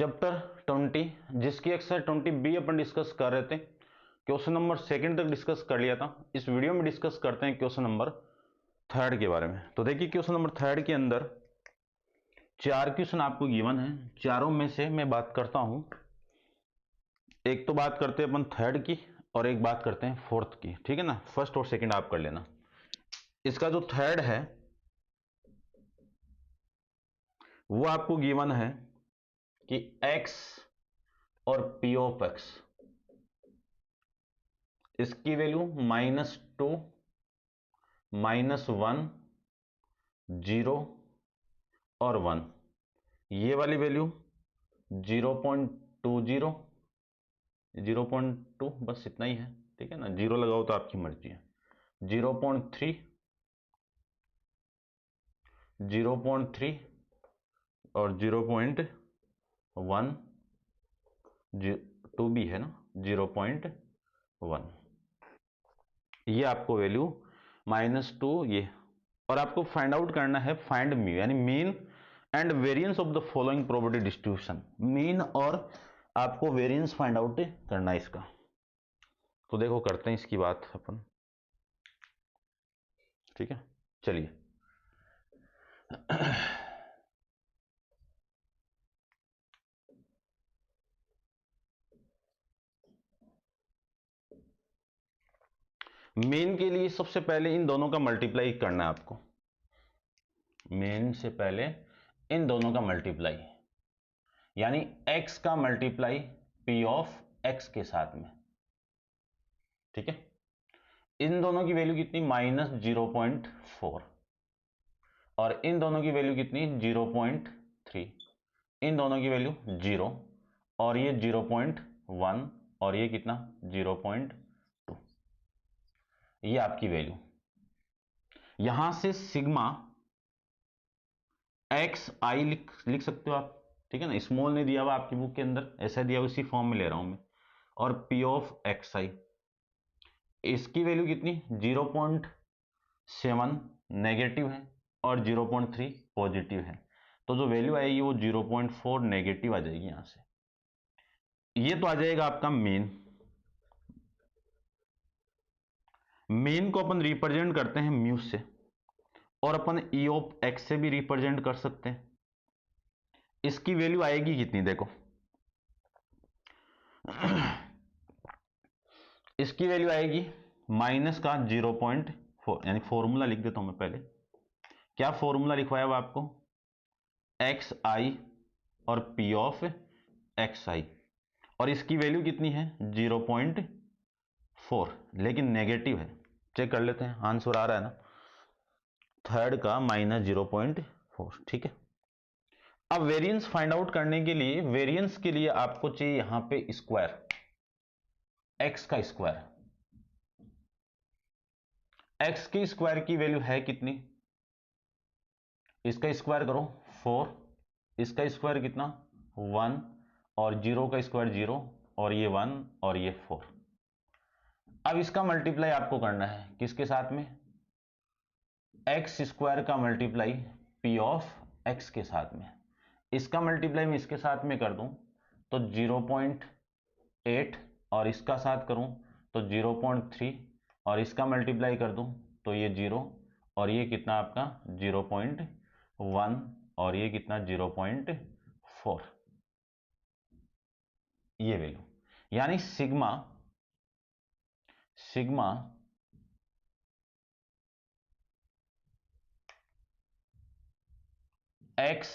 Chapter 20 जिसकी exercise 20B अपन discuss कर रहे थे। क्वेश्चन नंबर सेकंड तक डिस्कस कर लिया था। इस वीडियो में डिस्कस करते हैं क्वेश्चन नंबर थर्ड के बारे में। तो देखिए क्वेश्चन नंबर थर्ड के अंदर 4 क्वेश्चन आपको गिवन है। चारों में से मैं बात करता हूं, एक तो बात करते हैं अपन थर्ड की और एक बात करते हैं फोर्थ की, ठीक है ना। फर्स्ट और सेकंड आप कर लेना। इसका जो थर्ड है वो आपको गिवन है कि x और p ऑफ x, इसकी वैल्यू -2, -1, 0 और 1। ये वाली वैल्यू 0.20, 0.2, बस इतना ही है, ठीक है ना। जीरो लगाओ तो आपकी मर्जी है। 0.3, 0.3 और 0.1, 2 भी है ना, 0.1। ये आपको वैल्यू -2 ये। और आपको फाइंड आउट करना है फाइंड म्यू, यानी mean and variance of the following probability distribution. Mean और आपको वेरिएंस फाइंड आउट करना है इसका। तो देखो करते हैं इसकी बात अपन, ठीक है। चलिए मेन के लिए सबसे पहले इन दोनों का मल्टीप्लाई करना है आपको। मेन से पहले इन दोनों का मल्टीप्लाई, यानी x का मल्टीप्लाई p ऑफ x के साथ में, ठीक है। इन दोनों की वैल्यू कितनी, -0.4, और इन दोनों की वैल्यू कितनी, 0.3। इन दोनों की वैल्यू 0 और ये 0.1 और ये कितना 0.2। ये आपकी वैल्यू। यहां से सिग्मा एक्स आई लिख सकते हो आप, ठीक है ना। स्मॉल नहीं दिया हुआ आपकी बुक के अंदर, ऐसा दिया हुआ, इसी फॉर्म में ले रहा हूं मैं। और पी ऑफ एक्स आई, इसकी वैल्यू कितनी, 0.7 नेगेटिव है और 0.3 पॉजिटिव है। तो जो वैल्यू आएगी वो 0.4 नेगेटिव आ जाएगी यहां से। ये तो आ जाएगा आपका मेन। मेन को अपन रिप्रेजेंट करते हैं म्यू से, और अपन ई ऑफ एक्स से भी रिप्रेजेंट कर सकते हैं। इसकी वैल्यू आएगी कितनी, देखो इसकी वैल्यू आएगी माइनस का 0.4, यानी फॉर्मूला लिख देता हूं मैं पहले। क्या फॉर्मूला लिखवाया हुआ आपको, एक्स आई और पी ऑफ एक्स आई, और इसकी वैल्यू कितनी है 0.4, लेकिन नेगेटिव है। चेक कर लेते हैं, आंसर आ रहा है ना, थर्ड का -0.4, ठीक है। अब वेरिएंस फाइंड आउट करने के लिए, वेरिएंस के लिए आपको चाहिए यहां पे स्क्वायर, एक्स का स्क्वायर। एक्स की स्क्वायर की वैल्यू है कितनी, इसका स्क्वायर करो 4, इसका स्क्वायर कितना 1, और 0 का स्क्वायर 0, और ये 1 और ये 4। अब इसका मल्टीप्लाई आपको करना है किसके साथ में, एक्स स्क्वायर का मल्टीप्लाई पी ऑफ एक्स के साथ में। इसका मल्टीप्लाई मैं इसके साथ में कर दूं तो 0.8, और इसका साथ करूं तो 0.3, और इसका मल्टीप्लाई कर दूं तो ये 0, और ये कितना आपका 0.1, और ये कितना 0.4। ये वैल्यू, यानी सिग्मा एक्स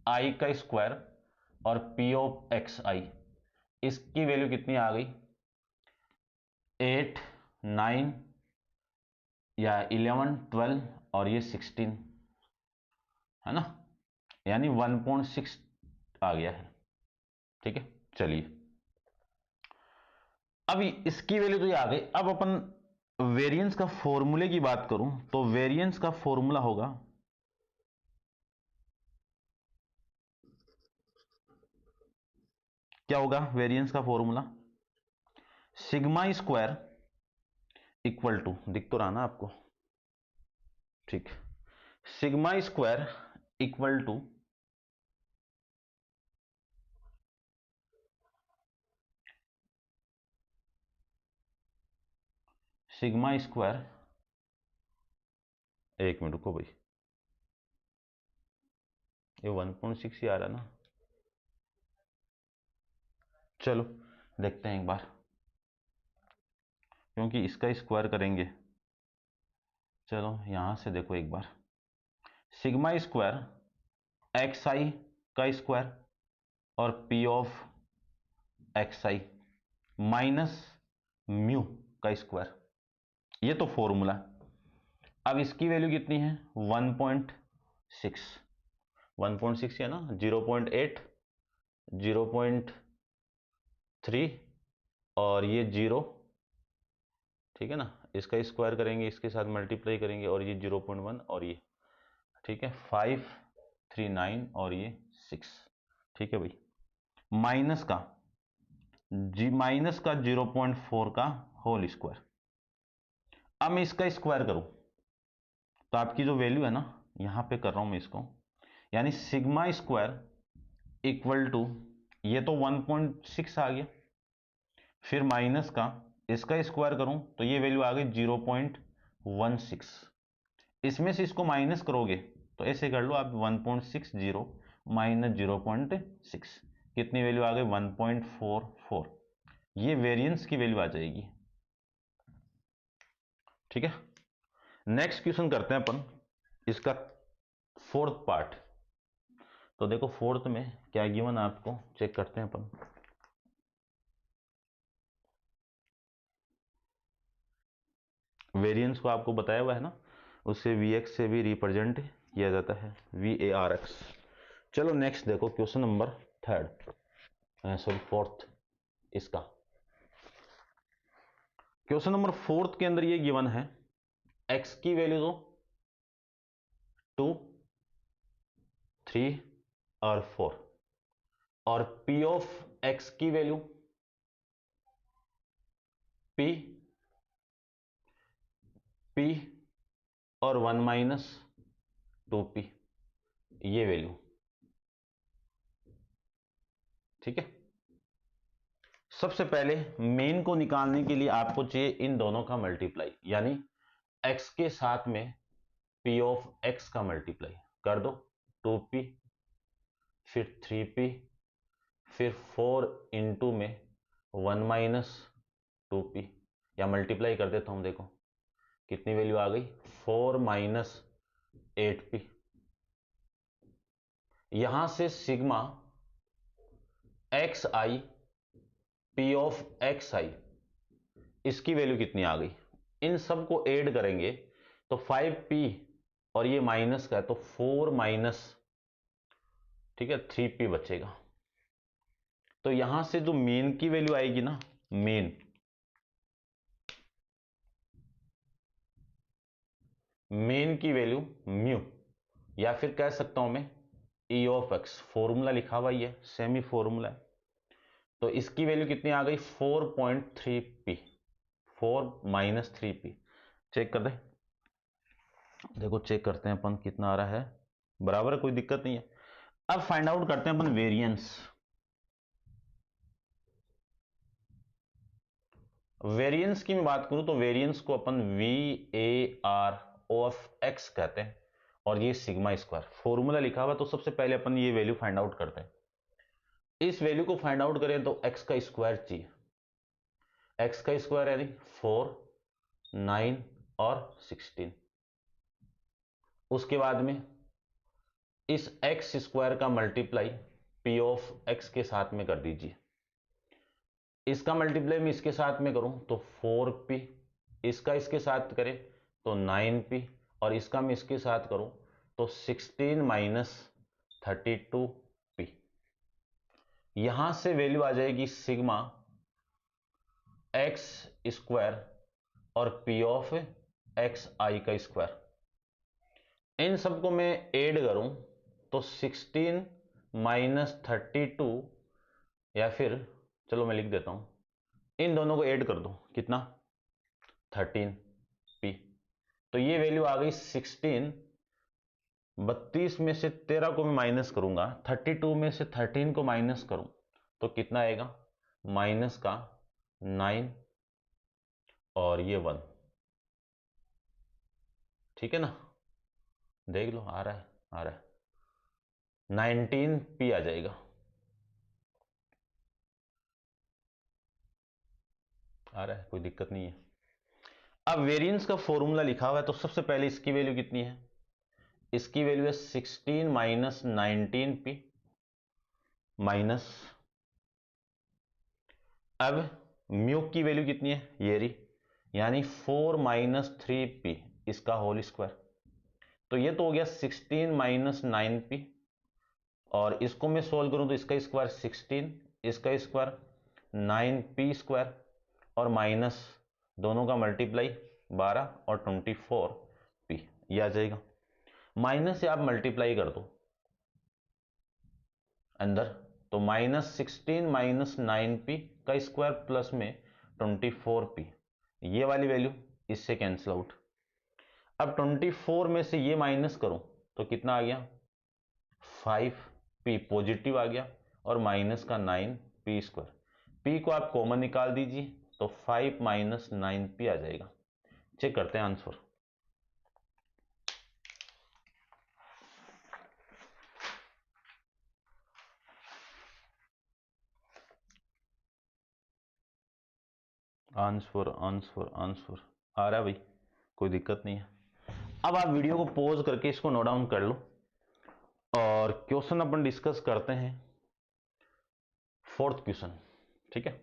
आई का स्क्वायर और पी ऑफ एक्स आई, इसकी वैल्यू कितनी आ गई, 8, 9 या 11, 12 और ये 16, है ना, यानी 1.6 आ गया है, ठीक है। चलिए अब इसकी वैल्यू तो ये आ गई। अब अपन वेरिएंस का फॉर्मूले की बात करूं तो वेरिएंस का फॉर्मूला होगा, क्या होगा वेरिएंस का formula, sigma square equal to, दिख तो रहा ना आपको, ठीक, sigma square equal to sigma square, एक मिनट रुको भाई, ये 1.6 ही आ रहा ना, चलो देखते हैं एक बार, क्योंकि इसका स्क्वायर करेंगे। चलो यहां से देखो एक बार, सिग्मा स्क्वायर एक्स आई का स्क्वायर और P of x I minus mu का स्क्वायर, ये तो फॉर्मूला। अब इसकी वैल्यू कितनी है 1.6, 1.6 है ना, 0.8, 0.3 और ये 0, ठीक है ना, इसका स्क्वायर करेंगे, इसके साथ मल्टीप्लाई करेंगे और ये 0.1 और ये, ठीक है, 539 और ये 6, ठीक है भाई, माइनस का 0.4 का होल स्क्वायर। अब मैं इसका स्क्वायर करूं तो आपकी जो वैल्यू है ना, यहां पे कर रहा हूं मैं इसको, यानी सिग्मा स्क्वायर इक्वल टू, ये तो 1.6 आ गया, फिर माइनस का इसका स्क्वायर करूं तो ये वैल्यू आ गई 0.16, इसमें से इसको माइनस करोगे तो ऐसे कर लो आप, 1.60 माइनस 0.6, कितनी वैल्यू आ गई 1.44, ये वेरिएंस की वैल्यू आ जाएगी, ठीक है। नेक्स्ट क्वेश्चन करते हैं अपन इसका फोर्थ पार्ट। तो देखो फोर्थ में क्या गिवन है आपको, चेक करते हैं अपन। वेरिएंस को आपको बताया हुआ है ना, उससे Vx से भी रिप्रेजेंट किया जाता है, VARX। चलो नेक्स्ट देखो क्वेश्चन नंबर फोर्थ इसका। क्वेश्चन नंबर फोर्थ के अंदर ये गिवन है, x की वैल्यू दो 2, 3 और 4 और P ऑफ x की वैल्यू P और 1 माइनस 2P, ये वैल्यू, ठीक है। सबसे पहले मेन को निकालने के लिए आपको चाहिए इन दोनों का मल्टीप्लाई, यानी x के साथ में P ऑफ x का मल्टीप्लाई कर दो, 2P फिर 3P फिर 4 इंटू में 1 माइनस 2P, या मल्टीप्लाई कर देता हूं, देखो कितनी वैल्यू आ गई 4 माइनस 8P। यहां से sigma x i P of x i, इसकी वैल्यू कितनी आ गई, इन सब को ऐड करेंगे तो 5P और ये माइनस का है तो 4 माइनस, ठीक है, 3P बचेगा। तो यहां से जो मेन की वैल्यू आएगी ना, मेन की वैल्यू म्यू, या फिर कह सकता हूं मैं E ऑफ एक्स, फॉर्मूला लिखा हुआ ही है, सेमी फॉर्मूला है, तो इसकी वैल्यू कितनी आ गई 4.3P, 4 माइनस 3P। चेक कर दे, देखो चेक करते हैं अपन कितना आ रहा है, बराबर है, कोई दिक्कत नहीं है। अब फाइंड आउट करते हैं अपन वेरिएंस। वेरिएंस की मैं बात करूं तो वेरिएंस को अपन VAR ऑफ एक्स कहते हैं, और ये सिग्मा स्क्वायर फॉर्मूला लिखा हुआ, तो सबसे पहले अपन ये वैल्यू फाइंड आउट करते हैं। इस वैल्यू को फाइंड आउट करें तो एक्स का स्क्वायर चाहिए, एक्स का स्क्वायर यानी 4, 9 और 16। उसके बाद में इस एक्स स्क्वायर का मल्टीप्लाई P ऑफ एक्स के साथ में कर दीजिए, इसका मल्टीप्लाई मैं इसके साथ में करूं तो 4P, इसका इसके साथ करें तो 9P, और इसका मैं इसके साथ करूं तो 16 माइनस 32P। यहां से वैल्यू आ जाएगी सिग्मा एक्स स्क्वायर और P ऑफ एक्स आई का स्क्वायर। इन सबको मैं ऐड करूं तो 16 माइनस 32, या फिर चलो मैं लिख देता हूं, इन दोनों को ऐड कर दो, कितना 13P। तो ये वैल्यू आ गई 16, 32 में से 13 को मैं माइनस करूंगा, 32 में से 13 को माइनस करूं तो कितना आएगा, माइनस का 9 और ये 1, ठीक है ना, देख लो आ रहा है, आ रहा है, 19p आ जाएगा, आ रहा है, कोई दिक्कत नहीं है। अब वेरिएंस का फॉर्मूला लिखा हुआ है, तो सबसे पहले इसकी वैल्यू कितनी है, इसकी वैल्यू है 16 माइनस 19p माइनस, अब म्यू की वैल्यू कितनी है, ये रही, यानी 4 माइनस 3p इसका होल स्क्वायर, तो ये तो हो गया 16 माइनस 9p, और इसको मैं सोल्व करूं तो इसका स्क्वायर 16, इसका स्क्वायर 9p स्क्वायर, और माइनस दोनों का मल्टीप्लाई 12 और 24p, ये आ जाएगा। माइनस से आप मल्टीप्लाई कर दो अंदर, तो माइनस 16 माइनस 9p का स्क्वायर प्लस में 24p, ये वाली वैल्यू इससे कैंसिल आउट। अब 24 में से ये माइनस करो तो कितना आ गया, 5p पॉजिटिव आ गया, और माइनस का 9p स्क्वायर, p को आप कॉमन निकाल दीजिए तो 5 माइनस 9p आ जाएगा। चेक करते हैं आंसर। आंसर आंसर आंसर आ रहा है भाई, कोई दिक्कत नहीं है। अब आप वीडियो को पॉज करके इसको नोट डाउन कर लो, और क्वेश्चन अपन डिस्कस करते हैं, फोर्थ क्वेश्चन, ठीक है।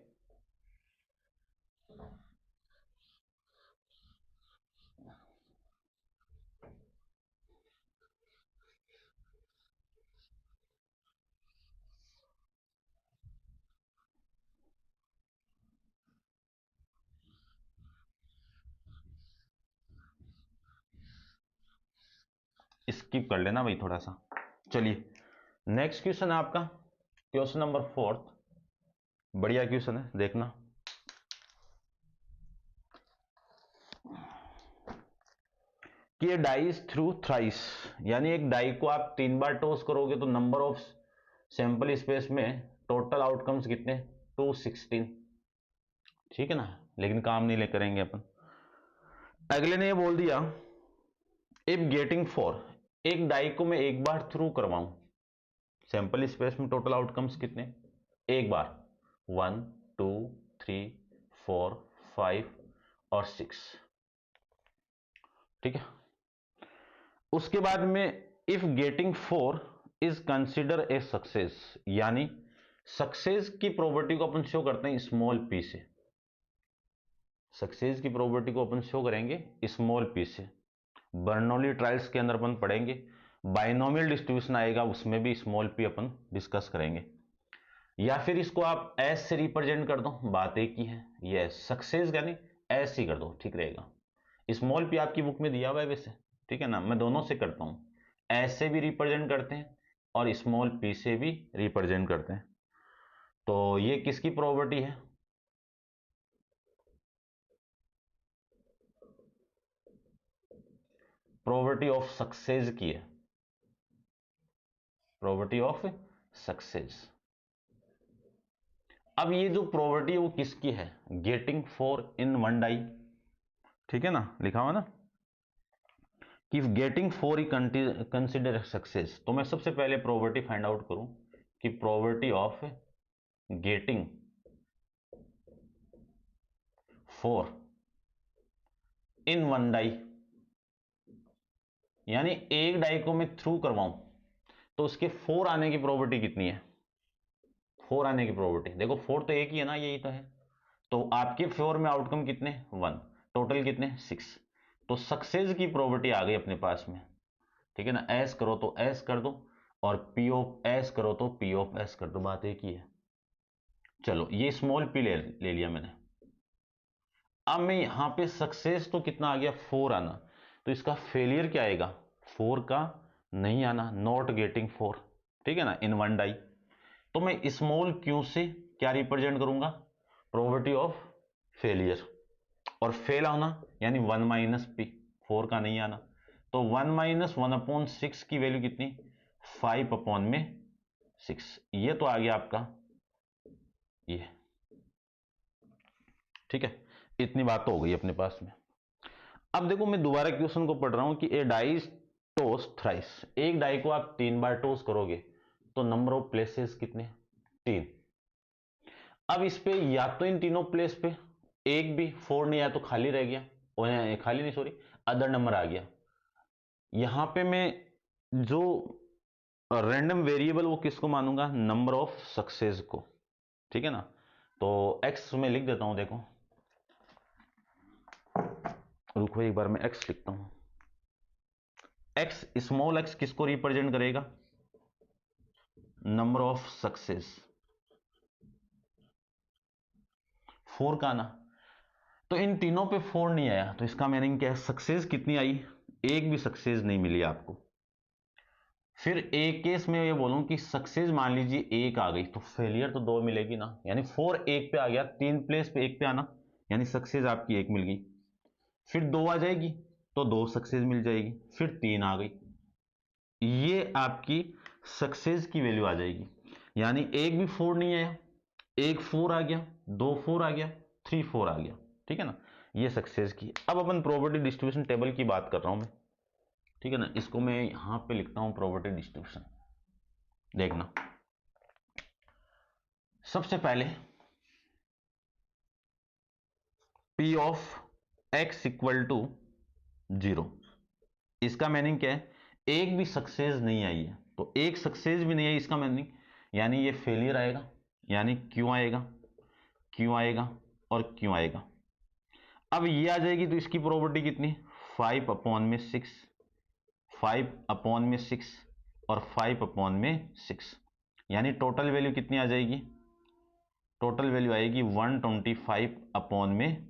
स्किप कर लेना भाई थोड़ा सा। चलिए नेक्स्ट क्वेश्चन है आपका क्वेश्चन नंबर 4, बढ़िया क्वेश्चन है, देखना। कि ये डाइज थ्रू थ्राइस, यानी एक डाई को आप 3 बार टॉस करोगे तो नंबर ऑफ सैंपल स्पेस में टोटल आउटकम्स कितने, 216, ठीक है ना, लेकिन काम नहीं ले करेंगे अपन। अगले ने ये बोल दिया इफ गेटिंग फॉर, एक डाई को मैं एक बार थ्रू करवाऊं, सैंपल स्पेस में टोटल आउटकम्स कितने, एक बार 1 2 3 4 5 और 6, ठीक है। उसके बाद में if getting 4 is consider a success, यानी सक्सेस की प्रॉपर्टी को अपन शो करते हैं स्मॉल पी से, सक्सेस की प्रॉपर्टी को अपन शो करेंगे स्मॉल पी से। बर्नौली ट्रायल्स के अंदर अपन पढ़ेंगे, बाइनोमियल डिस्ट्रीब्यूशन आएगा उसमें भी स्मॉल पी अपन डिस्कस करेंगे। या फिर इसको आप एस से रिप्रेजेंट कर दो, बात एक ही है, ये सक्सेस यानी एस ही कर दो, ठीक रहेगा। स्मॉल पी आपकी बुक में दिया हुआ है वैसे, ठीक है ना, मैं दोनों से करता हूं, एस से भी रिप्रेजेंट करते हैं और स्मॉल पी से भी रिप्रेजेंट करते हैं। तो ये किसकी प्रॉपर्टी है, प्रॉपर्टी ऑफ सक्सेस की है, प्रॉपर्टी ऑफ सक्सेस। अब ये जो प्रॉपर्टी है वो किसकी है, गेटिंग 4 इन वन डाई, ठीक है ना, लिखा हुआ ना कि गेटिंग 4 ही कंसिडर सक्सेस। तो मैं सबसे पहले प्रॉपर्टी फाइंड आउट करूं कि property of getting 4 in one die, यानी एक डाई को मैं थ्रू करवाऊं तो उसके 4 आने की प्रॉपर्टी कितनी है, 4 आने की प्रॉपर्टी देखो, 4 तो एक ही है ना, यही तो है, तो आपके 4 में आउटकम कितने 1, टोटल कितने 6, तो सक्सेस की प्रॉपर्टी आ गई अपने पास में, ठीक है ना। एस करो तो एस कर दो, और पी ऑफ एस करो तो पी ऑफ एस कर दो, बात एक ही है। चलो ये स्मॉल पी ले लिया मैंने। अब मैं यहां पे सक्सेस तो कितना आ गया 4 आना, तो इसका फेलियर क्या आएगा, 4 का नहीं आना, नॉट गेटिंग 4, ठीक है ना, इन वन डाई। तो मैं स्मॉल क्यू से क्या रिप्रेजेंट करूंगा, प्रोबेबिलिटी ऑफ फेलियर, और फेल आना यानी 1 माइनस पी, 4 का नहीं आना, तो 1 माइनस 1/6 की वैल्यू कितनी, 5/6, ये तो आ गया आपका ये, ठीक है। इतनी बात तो हो गई अपने पास में। अब देखो मैं दोबारा क्वेश्चन को पढ़ रहा हूं कि ए डाई इज टॉस थ्राइस, एक डाई को आप 3 बार टॉस करोगे तो नंबर ऑफ प्लेसेस कितने, 3। अब इस पे या तो इन तीनों प्लेस पे एक भी 4 नहीं आया तो खाली रह गया, और खाली नहीं सॉरी अदर नंबर आ गया। यहां पे मैं जो रैंडम वेरिएबल वो किसको मानूंगा, नंबर ऑफ सक्सेस को, ठीक है ना। तो एक्स में लिख देता हूं, देखो रुको एक बार मैं एक्स लिखता हूं। एक्स, स्मॉल एक्स किसको रिप्रेजेंट करेगा, नंबर ऑफ सक्सेस, 4 का ना। तो इन तीनों पे 4 नहीं आया तो इसका मीनिंग क्या है, सक्सेस कितनी आई, एक भी सक्सेस नहीं मिली आपको। फिर एक केस में ये बोलूं कि सक्सेस मान लीजिए एक आ गई तो फेलियर तो 2 मिलेगी ना, यानी 4 एक पे आ गया, 3 प्लेस पे एक पे आना, यानी सक्सेस आपकी एक मिल गई। फिर 2 आ जाएगी तो 2 सक्सेस मिल जाएगी, फिर 3 आ गई, ये आपकी सक्सेस की वैल्यू आ जाएगी। यानी एक भी 4 नहीं आया, एक 4 आ गया, 2 4 आ गया, 3 4 आ गया, ठीक है ना, ये सक्सेस की। अब अपन प्रोबेबिलिटी डिस्ट्रीब्यूशन टेबल की बात कर रहा हूं मैं, ठीक है ना। इसको मैं यहां पे लिखता हूं प्रोबेबिलिटी डिस्ट्रीब्यूशन, देखना। सबसे पहले P of x equal to 0, इसका मीनिंग क्या है, एक भी सक्सेस नहीं आई है, तो एक सक्सेस भी नहीं आई इसका मीनिंग, यानी ये फेलियर आएगा, यानी क्यों आएगा, क्यों आएगा और क्यों आएगा। अब ये आ जाएगी तो इसकी प्रोबेबिलिटी कितनी, 5 अपॉन में 6, 5 अपॉन में 6 और 5 अपॉन में 6, यानी टोटल वैल्यू कितनी आ जाएगी, टोटल वैल्यू आएगी 125 अपॉन में,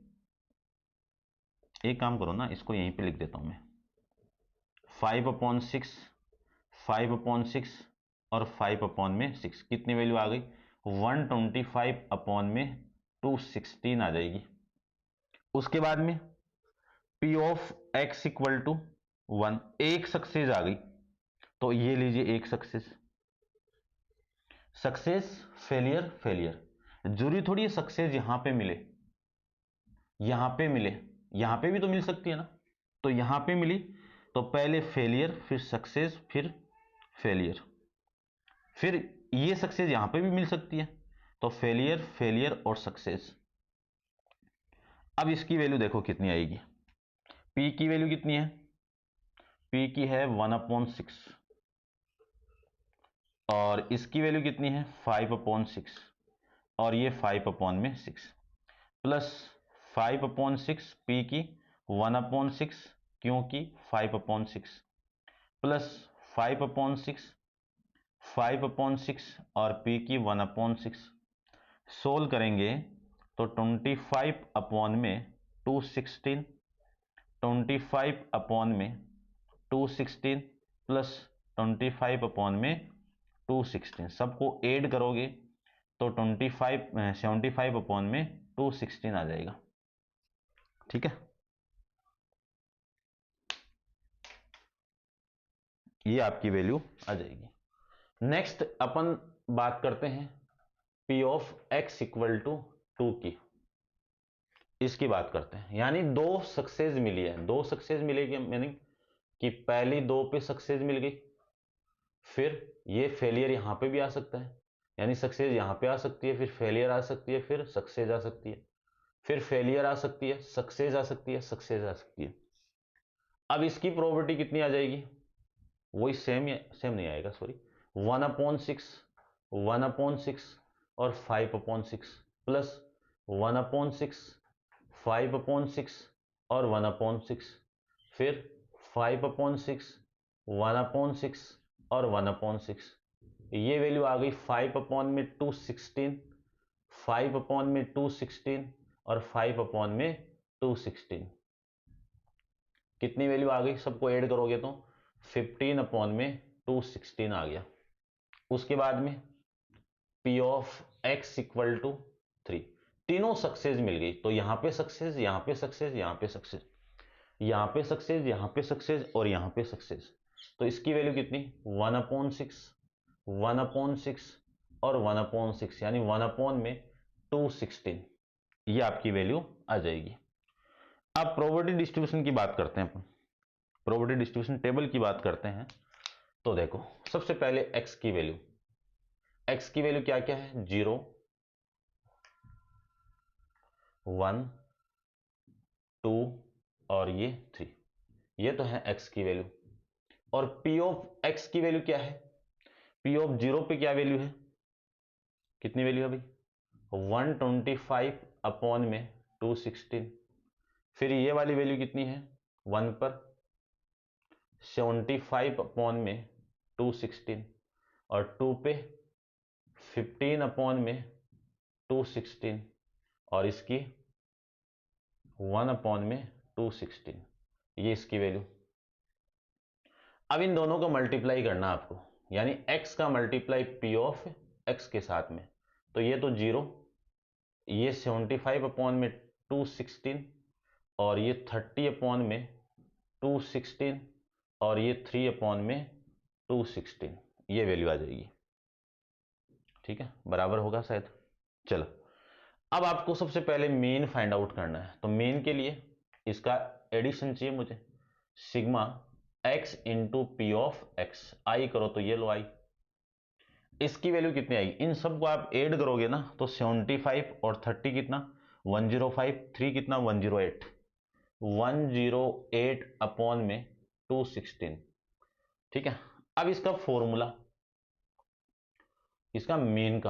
एक काम करो ना, इसको यहीं पे लिख देता हूं मैं, 5 अपॉन 6, 5 अपॉन 6 और 5 अपॉन में 6, कितनी वैल्यू आ गई, 125 अपॉन में 216 आ जाएगी। उसके बाद में P of x equal to 1, एक सक्सेस आ गई तो ये लीजिए एक सक्सेस, सक्सेस फेलियर फेलियर, जरूरी थोड़ी है सक्सेस यहां पे मिले, यहां पे मिले, यहां पे भी तो मिल सकती है ना, तो यहां पे मिली तो पहले फेलियर फिर सक्सेस फिर फेलियर, फिर ये सक्सेस यहां पे भी मिल सकती है, तो फेलियर फेलियर और सक्सेस। अब इसकी वैल्यू देखो कितनी आएगी, P की वैल्यू कितनी है, P की है 1/6 और इसकी वैल्यू कितनी है 5/6 और ये 5/6 प्लस 5/6 P की 1/6 क्योंकि 5/6 प्लस 5/6 5/6 और P की 1/6, सोल्व करेंगे तो 25 अपॉन में 216, 25 अपॉन में 216 प्लस 25 अपॉन में 216, सबको ऐड करोगे तो 75 अपॉन में 216 आ जाएगा, ठीक है। ये आपकी वैल्यू आ जाएगी। नेक्स्ट अपन बात करते हैं P of x equal to 2 की, इसकी बात करते हैं। यानी 2 सक्सेस मिली है, 2 सक्सेस मिलेगी मीनिंग कि पहली 2 पे सक्सेस मिल गई, फिर ये फेलियर यहां पे भी आ सकता है, यानी सक्सेस यहां पे आ सकती है, फिर फेलियर आ सकती है, फिर सक्सेस आ सकती है, फिर फेलियर आ सकती है, सक्सेस आ सकती है, सक्सेस आ सकती है। अब इसकी प्रोबेबिलिटी कितनी आ जाएगी, वही सेम नहीं आएगा सॉरी, 1/6, 1/6 और 5/6 प्लस 1/6, 5/6 और 1/6, फिर 5/6, 1/6 और 1/6, ये वैल्यू आ गई 5 अपॉन में 216, 5 अपॉन में 216 और 5 अपॉन में 216, कितनी वैल्यू आ गई, सबको ऐड करोगे तो 15 अपॉन में 216 आ गया। उसके बाद में P of x equal to 3, तीनों सक्सेस मिल गई, तो यहां पे सक्सेस, यहां पे सक्सेस, यहां पे सक्सेस, यहां पे सक्सेस, यहां पे सक्सेस और यहां पे सक्सेस, तो इसकी वैल्यू कितनी 1/6, 1/6 और 1/6, यानी 1 अपॉन में 216, ये आपकी वैल्यू आ जाएगी। अब प्रोबेबिलिटी डिस्ट्रीब्यूशन की बात करते हैं, अपन प्रोबेबिलिटी डिस्ट्रीब्यूशन टेबल की बात करते हैं। तो देखो सबसे पहले x की वैल्यू, x की वैल्यू क्या क्या है, 0 1 2 और ये 3, ये तो है x की वैल्यू। और p ऑफ x की वैल्यू क्या है, p ऑफ 0 पे क्या वैल्यू है, कितनी वैल्यू है भाई, 125 अपॉन में 216। फिर ये वाली वैल्यू कितनी है, 1 पर 75 अपॉन में 216 और 2 पे 15 अपॉन में 216 और इसकी 1 अपॉन में 216, ये इसकी वैल्यू। अब इन दोनों को मल्टीप्लाई करना आपको, यानी x का मल्टीप्लाई p ऑफ x के साथ में। तो ये तो 0, ये 75 अपॉन में 216 और ये 30 अपॉन में 216 और ये 3 अपॉन में 216, ये वैल्यू आ जाएगी। ठीक है, बराबर होगा शायद। चलो अब आपको सबसे पहले मीन फाइंड आउट करना है। तो मीन के लिए इसका एडिशन चाहिए मुझे, sigma x into p of x, i करो तो ये लो आई, इसकी वैल्यू कितनी आएगी, इन सबको आप ऐड करोगे ना तो 75 और 30 कितना 105, 3 कितना 108, 108 अपॉन में 216। ठीक है, अब इसका फॉर्मूला, इसका मीन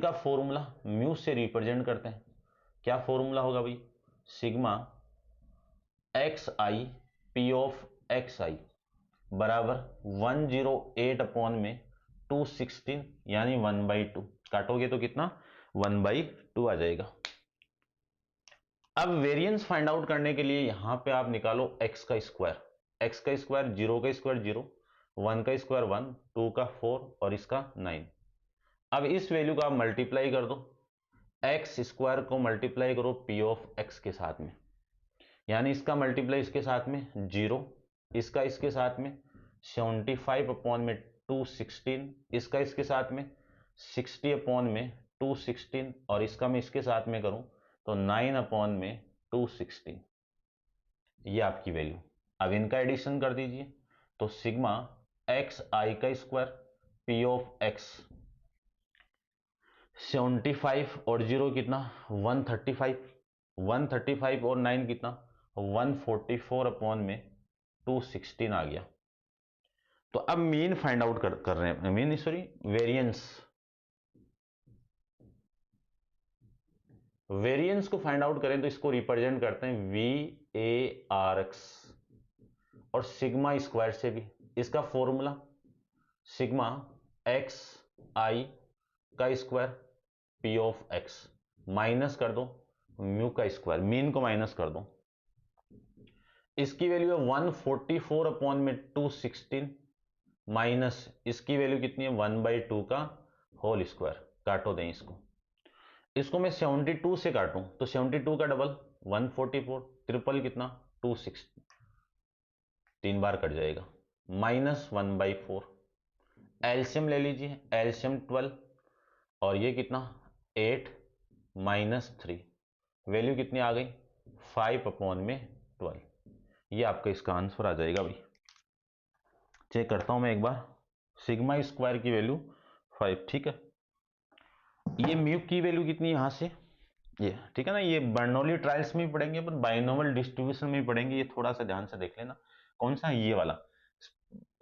का फॉर्मूला म्यू से रिप्रेजेंट करते हैं। क्या फॉर्मूला होगा भाई, sigma x i p of x i बराबर 108 अपॉन में 216 यानी 1/2, काटोगे तो कितना 1/2 आ जाएगा। अब वेरिएंस फाइंड आउट करने के लिए यहां पे आप निकालो x का स्क्वायर, x का स्क्वायर 0 का स्क्वायर 0, 1 का स्क्वायर 1, 2 का 4 और इसका 9। अब इस वैल्यू को आप मल्टीप्लाई कर दो, x स्क्वायर को मल्टीप्लाई करो p ऑफ x के साथ में, यानी इसका मल्टीप्लाई इसके साथ में 0, इसका इसके साथ में 75 अपॉन में 216, इसका इसके साथ में 60 अपॉन में 216 और इसका मैं इसके साथ में करूं तो 9 अपॉन में 216, ये आपकी वैल्यू। अब इनका एडिशन कर दीजिए, तो सिग्मा एक्स आई का स्क्वायर पी ऑफ एक्स 75 और 0 कितना 135, 135 और 9 कितना 144 अपॉन में 216 आ गया। तो अब मीन फाइंड आउट कर रहे हैं, मीन सॉरी वेरिएंस को फाइंड आउट करें तो इसको रिप्रेजेंट करते हैं VARX और सिग्मा स्क्वायर से भी। इसका फॉर्मूला सिग्मा एक्स आई का square P of x minus कर दो म्यू का स्क्वायर, मीन को माइनस कर दो, इसकी वैल्यू है 144 अपॉन में 216 माइनस इसकी वैल्यू कितनी है 1/2 का होल स्क्वायर, काटो दें इसको मैं 72 से काटूं तो 72 का डबल 144, ट्रिपल कितना 260, 3 बार कट जाएगा, माइनस 1/4। एलसीएम ले लीजिए, एलसीएम 12 और ये कितना 8 माइनस 3, वैल्यू कितनी आ गई 5 अपॉन में 12, ये आपका इसका आंसर आ जाएगा भाई। चेक करता हूं मैं एक बार, सिग्मा स्क्वायर की वैल्यू 5, ठीक है, ये म्यू की वैल्यू कितनी यहां से, ये ठीक है ना, ये बर्नौली ट्रायल्स में भी पढ़ेंगे पर बाइनोमियल डिस्ट्रीब्यूशन में भी पढ़ेंगे, ये थोड़ा सा ध्यान से देख लेना। कौन सा, ये वाला,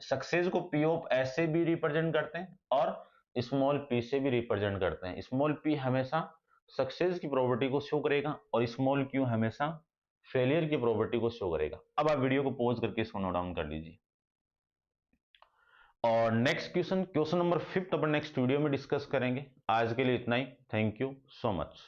सक्सेस को पी ऑफ एस से भी रिप्रेजेंट करते हैं और स्मॉल पी से भी रिप्रेजेंट करते हैं। स्मॉल पी हमेशा सक्सेस की प्रोबेबिलिटी को शो करेगा और स्मॉल क्यू हमेशा फेलियर की प्रोबेबिलिटी को शो करेगा। अब आप वीडियो को पॉज करके इसको नोट डाउन कर लीजिए। और नेक्स्ट क्वेश्चन नंबर 5 अपन नेक्स्ट वीडियो में डिस्कस करेंगे। आज के लिए इतना ही, थैंक यू सो मच।